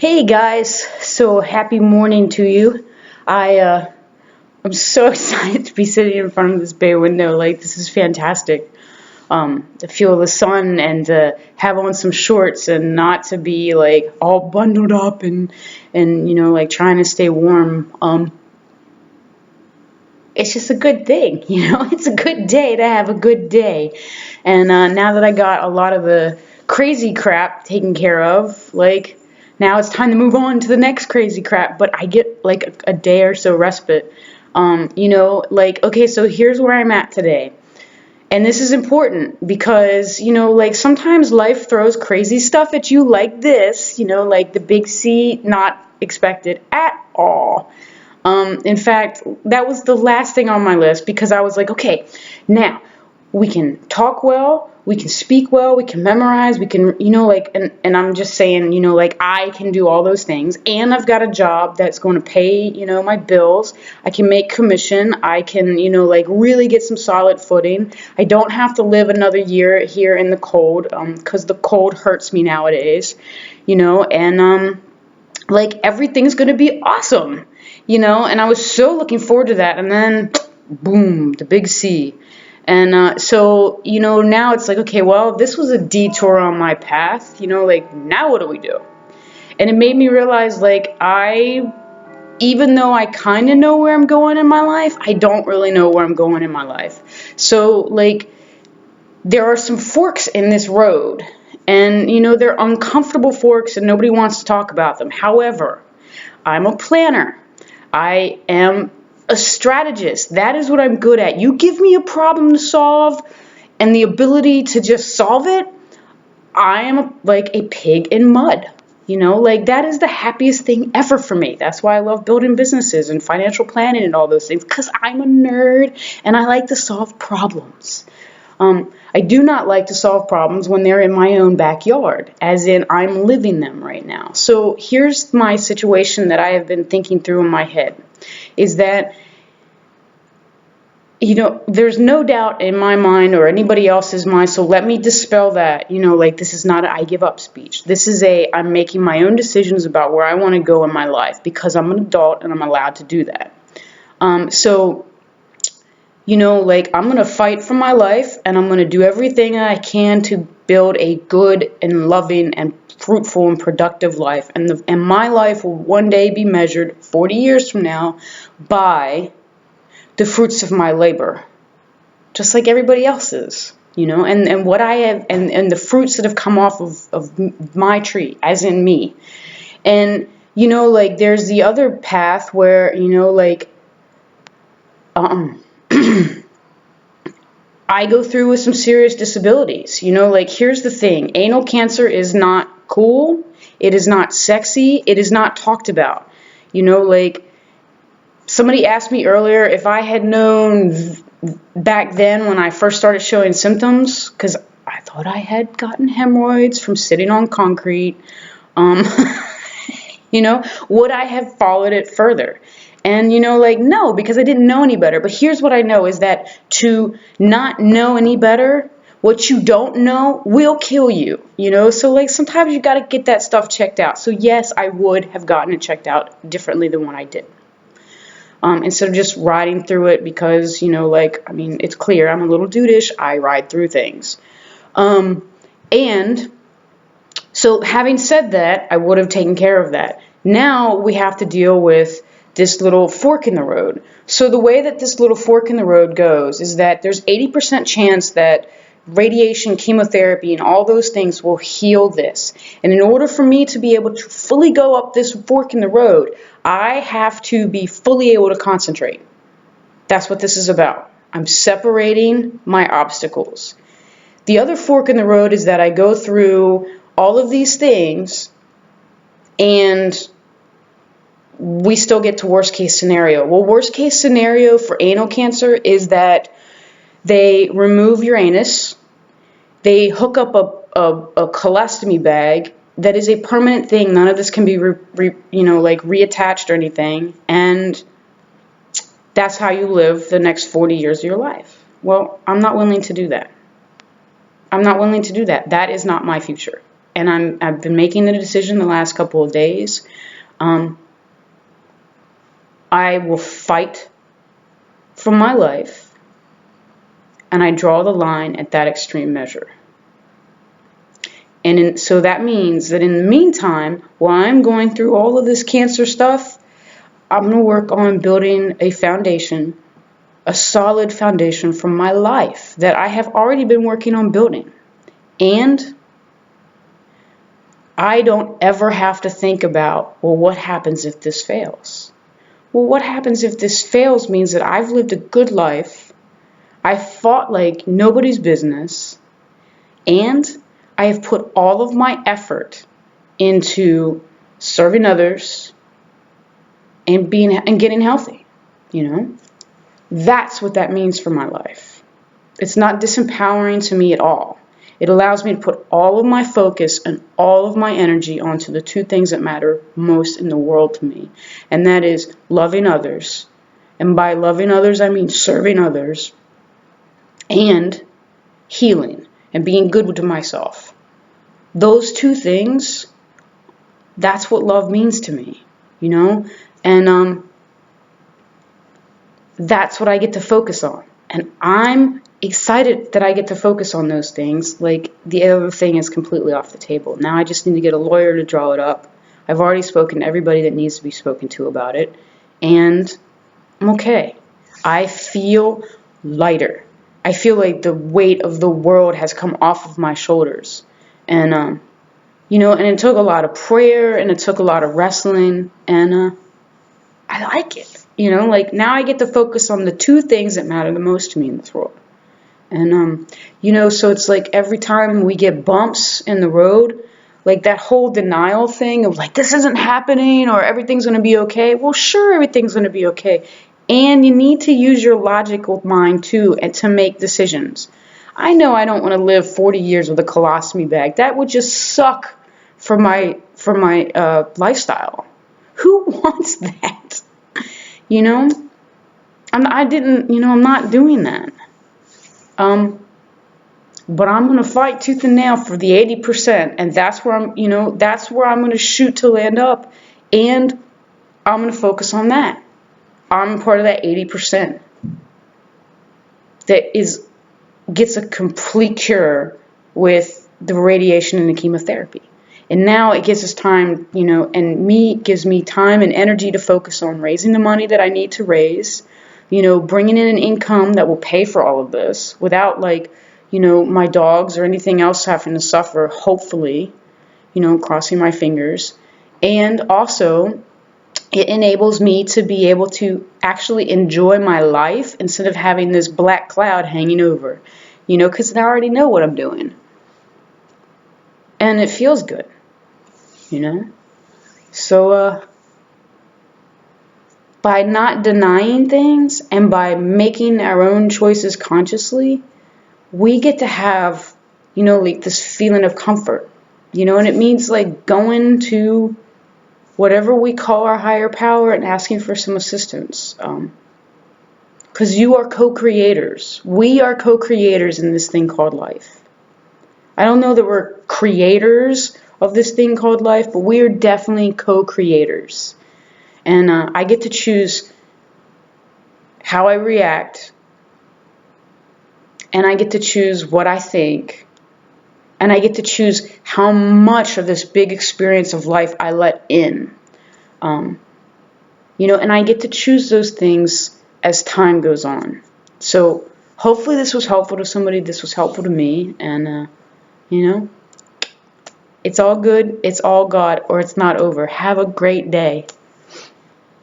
Hey guys, so happy morning to you. I'm so excited to be sitting in front of this bay window. Like, this is fantastic. To feel the sun and to have on some shorts and not to be like all bundled up and like trying to stay warm. It's just a good thing, It's a good day to have a good day. And now that I got a lot of the crazy crap taken care of, like, now it's time to move on to the next crazy crap. But I get like a day or so respite. Like, okay, so here's where I'm at today. And this is important because, like sometimes life throws crazy stuff at you like this, like the big C, not expected at all. In fact, that was the last thing on my list because I was like, okay, now we can talk well, we can speak well, we can memorize, we can, and I'm just saying, like I can do all those things and I've got a job that's going to pay, my bills. I can make commission. I can, like really get some solid footing. I don't have to live another year here in the cold, because the cold hurts me nowadays, and, like everything's going to be awesome, and I was so looking forward to that. And then boom, the big C. And so, now it's like, okay, well, this was a detour on my path, like now what do we do? And it made me realize like even though I kind of know where I'm going in my life, I don't really know where I'm going in my life. So like there are some forks in this road and, they're uncomfortable forks and nobody wants to talk about them. However, I'm a planner. I am a strategist. That is what I'm good at. You give me a problem to solve and the ability to just solve it, I am like a pig in mud. Like that is the happiest thing ever for me. That's why I love building businesses and financial planning and all those things, because I'm a nerd and I like to solve problems. I do not like to solve problems when they're in my own backyard, as in I'm living them right now. So here's my situation that I have been thinking through in my head, is that, there's no doubt in my mind or anybody else's mind, so let me dispel that, like this is not an I give up speech. This is I'm making my own decisions about where I want to go in my life because I'm an adult and I'm allowed to do that. Like I'm going to fight for my life and I'm going to do everything I can to build a good and loving and fruitful and productive life. And my life will one day be measured 40 years from now by the fruits of my labor, just like everybody else's, and what I have and the fruits that have come off of my tree, as in me. And, like there's the other path where, like, I go through with some serious disabilities. Like here's the thing. Anal cancer is not cool. It is not sexy. It is not talked about. Like somebody asked me earlier if I had known back then when I first started showing symptoms, because I thought I had gotten hemorrhoids from sitting on concrete. Would I have followed it further? And, like, no, because I didn't know any better. But here's what I know is that to not know any better, what you don't know will kill you, So, like, sometimes you got to get that stuff checked out. So, yes, I would have gotten it checked out differently than what I did. Instead of just riding through it because, it's clear I'm a little dudeish. I ride through things. And so having said that, I would have taken care of that. Now we have to deal with this little fork in the road. So the way that this little fork in the road goes is that there's 80% chance that radiation, chemotherapy, and all those things will heal this. And in order for me to be able to fully go up this fork in the road, I have to be fully able to concentrate. That's what this is about. I'm separating my obstacles. The other fork in the road is that I go through all of these things and we still get to worst case scenario. Well, worst case scenario for anal cancer is that they remove your anus, they hook up a colostomy bag that is a permanent thing. None of this can be reattached or anything, and that's how you live the next 40 years of your life. Well, I'm not willing to do that. I'm not willing to do that. That is not my future. and I've been making the decision the last couple of days. I will fight for my life, and I draw the line at that extreme measure. So that means that in the meantime, while I'm going through all of this cancer stuff, I'm going to work on building a foundation, a solid foundation for my life that I have already been working on building. And I don't ever have to think about, well, what happens if this fails? Well, what happens if this fails means that I've lived a good life, I fought like nobody's business, and I have put all of my effort into serving others and getting healthy, That's what that means for my life. It's not disempowering to me at all. It allows me to put all of my focus and all of my energy onto the two things that matter most in the world to me, and that is loving others. And by loving others, I mean serving others, and healing and being good to myself. Those two things, that's what love means to me, and that's what I get to focus on. And I'm excited that I get to focus on those things. Like, the other thing is completely off the table. Now I just need to get a lawyer to draw it up. I've already spoken to everybody that needs to be spoken to about it, and I'm okay. I feel lighter. I feel like the weight of the world has come off of my shoulders. And, and it took a lot of prayer, and it took a lot of wrestling, and I like it. Now I get to focus on the two things that matter the most to me in this world. And, so it's like every time we get bumps in the road, like that whole denial thing of like, this isn't happening or everything's going to be okay. Well, sure, everything's going to be okay. And you need to use your logical mind too, and to make decisions. I know I don't want to live 40 years with a colostomy bag. That would just suck for my lifestyle. Who wants that? I'm not doing that. But I'm going to fight tooth and nail for the 80%, and that's where I'm going to shoot to land up, and I'm going to focus on that. I'm part of that 80% that gets a complete cure with the radiation and the chemotherapy. And now it gives us time, gives me time and energy to focus on raising the money that I need to raise, bringing in an income that will pay for all of this without my dogs or anything else having to suffer, hopefully, crossing my fingers. And also, it enables me to be able to actually enjoy my life instead of having this black cloud hanging over, because I already know what I'm doing. And it feels good, So, by not denying things and by making our own choices consciously, we get to have, this feeling of comfort, and it means going to whatever we call our higher power and asking for some assistance. Because you are co-creators. We are co-creators in this thing called life. I don't know that we're creators of this thing called life, but we are definitely co-creators. And I get to choose how I react, and I get to choose what I think, and I get to choose how much of this big experience of life I let in. And I get to choose those things as time goes on. So hopefully this was helpful to somebody. This was helpful to me. And, it's all good. It's all God, or it's not over. Have a great day.